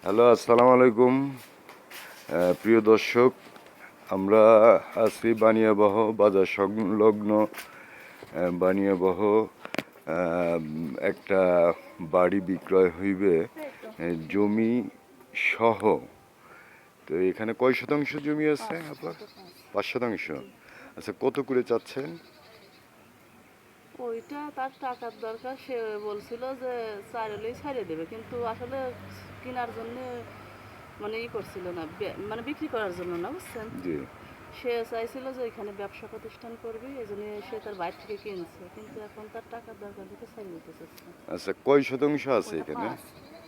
Hello, আসসালামু আলাইকুম। প্রিয় দর্শক, আমরা আছি বানিয়াবহ বাজার সংলগ্ন বানিয়াবহ একটা বাড়ি বিক্রয় হইবে জমি সহ। তো এখানে কয় শতাংশ জমি আছে আপনার? 5 শতাংশ। আচ্ছা, কত করে চাচ্ছেন? ওইটা তার টাকার দরকার, সে বলছিল যে চাইলেই ছাড়িয়ে দেবে, কিন্তু আসলে কেনার জন্য মানে করছিল না, মানে বিক্রি করার জন্য না, বুঝছেন। জি। সে চাইছিল যে এখানে ব্যবসা প্রতিষ্ঠান করবে, এই জন্য সে তার বাইরে থেকে কিনছে, কিন্তু এখন তার টাকার দরকার দেখে ছাড়িয়ে দিতে চাচ্ছে। আচ্ছা, কয় শতাংশ আছে ওটা এখানে? পাঁচ।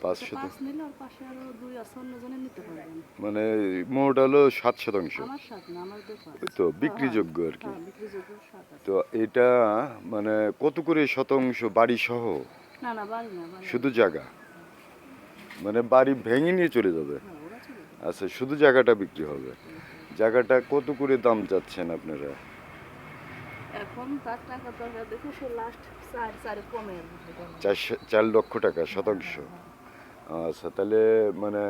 পাঁচ ওটা শতাংশ। 5 নিলে আর পাশে আরো 2 আছে, অন্যজনে নিতে পারবেন। মানে মোট হলো 7 শতাংশ। আমার সাথ না, আমার 2 5। ওই তো হ্যাঁ হ্যাঁ বিক্রিযোগ্য আর কি। হ্যাঁ, বিক্রিযোগ্য সাথ আছে। তো এটা মানে কত করে শতাংশ বাড়ি সহ? না না, বাড়ি না, বাড়ি শুধু আলাদা। জায়গা? মানে বাড়ি ভেঙে নিয়ে চলে যাবে? হ্যাঁ, ওরা চলে যাবে। আচ্ছা, শুধু জায়গাটা বিক্রি হবে। জায়গাটা কত করে দাম চাচ্ছেন আপনারা? এখন তার টাকার দরকার দেখে সে লাস্ট 4 কমে আর কি বলে। 4 লক্ষ টাকা শতাংশ? আচ্ছা, তাহলে মানে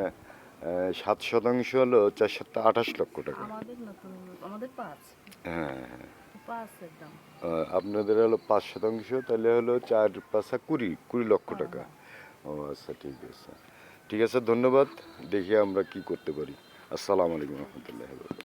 7 শতাংশ হলো 4 7 28 লক্ষ টাকা। আমাদের না তো, আমাদের 5। হ্যাঁ, হ্যাঁ। 5 এর দাম। আপনাদের হলো 5 শতাংশ, তাহলে হলো 4 5 20 লক্ষ টাকা। হ্যাঁ। ও আচ্ছা, ঠিক আছে। ঠিক আছে, ধন্যবাদ। দেখি আমরা কি করতে পারি। আসসালামু আলাইকুম রহমতুল্লাহ।